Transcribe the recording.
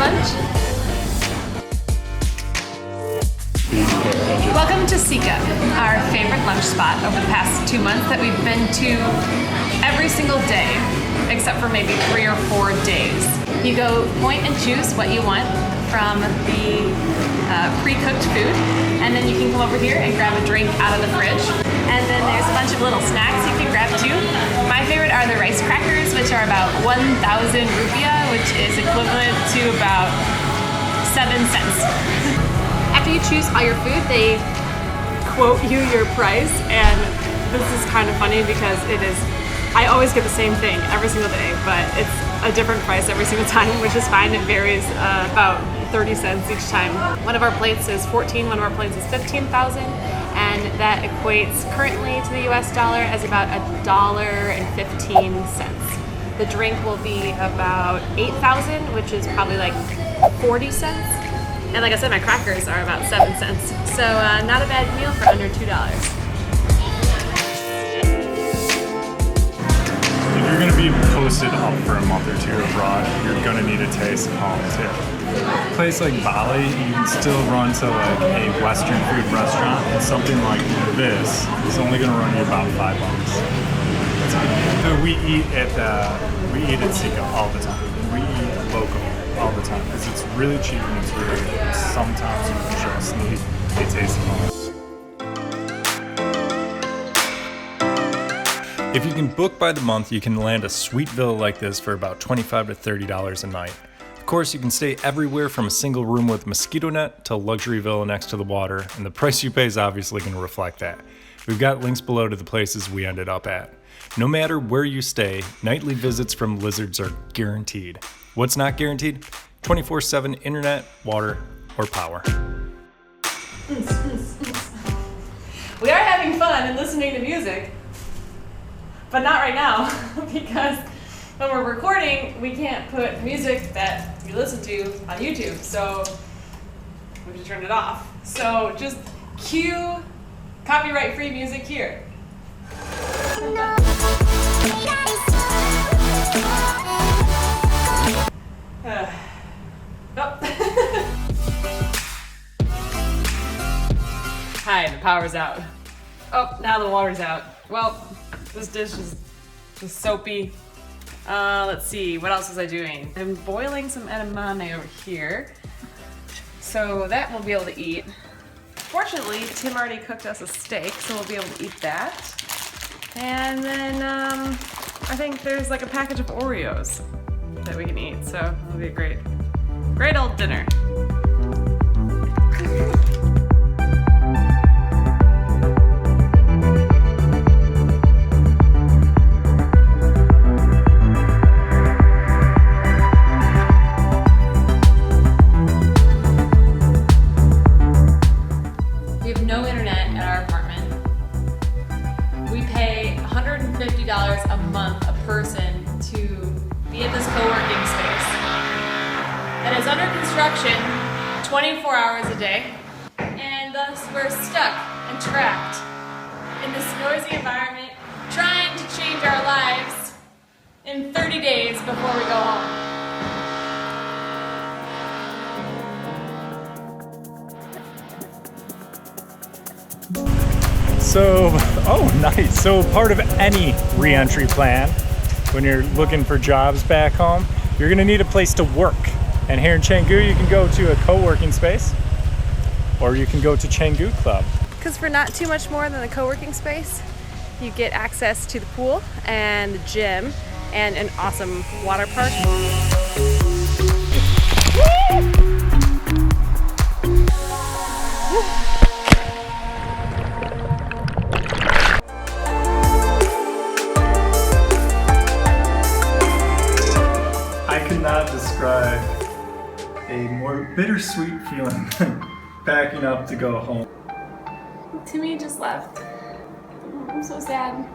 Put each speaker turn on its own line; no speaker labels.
lunch. Welcome to Sika, our favorite lunch spot over the past 2 months that we've been to every single day, except for maybe 3 or 4 days. You go point and choose what you want from the pre-cooked food, and then you can come over here and grab a drink out of the fridge. And then there's a bunch of little snacks you can grab too. My favorite are the rice crackers, which are about 1,000 rupiah, which is equivalent to about 7 cents. After you choose all your food, they quote you your price, and this is kind of funny because I always get the same thing every single day, but it's a different price every single time, which is fine. It varies about 30 cents each time. One of our plates is 14, one of our plates is 15,000, and that equates currently to the US dollar as about $1.15. The drink will be about 8,000, which is probably like 40 cents. And like I said, my crackers are about 7 cents. So not a bad meal for under $2.
If you're going to be posted up for a month or two abroad, you're going to need a taste of home too. A place like Bali, you can still run to like a Western food restaurant, and something like this is only going to run you about $5. So we eat at Sika all the time. We eat local all the time because it's really cheap and it's really good. Sometimes you just need a taste of home. If you can book by the month, you can land a sweet villa like this for about $25 to $30 a night. Of course, you can stay everywhere from a single room with mosquito net to a luxury villa next to the water, and the price you pay is obviously going to reflect that. We've got links below to the places we ended up at. No matter where you stay, nightly visits from lizards are guaranteed. What's not guaranteed? 24/7 internet, water, or power.
We are having fun and listening to music, but not right now, because when we're recording, we can't put music that we listen to on YouTube, so we have to turn it off. So just cue copyright-free music here. Hi, the power's out. Oh, now the water's out. Well, this dish is just soapy. Let's see, what else was I doing? I'm boiling some edamame over here, so that we'll be able to eat. Fortunately, Tim already cooked us a steak, so we'll be able to eat that. And then I think there's like a package of Oreos that we can eat, so it'll be a great old dinner. We have no internet at our apartment. We pay $150 a month a person to be in this co-working space that is under construction 24 hours a day, and thus we're stuck and trapped in this noisy environment trying to change our lives in 30 days before we go home.
So, oh nice. So part of any re-entry plan, when you're looking for jobs back home, you're gonna need a place to work. And here in Canggu, you can go to a co-working space, or you can go to Canggu Club.
Because for not too much more than the co-working space, you get access to the pool and the gym and an awesome water park.
I could not describe a more bittersweet feeling than backing up to go home.
Timmy just left. I'm so sad.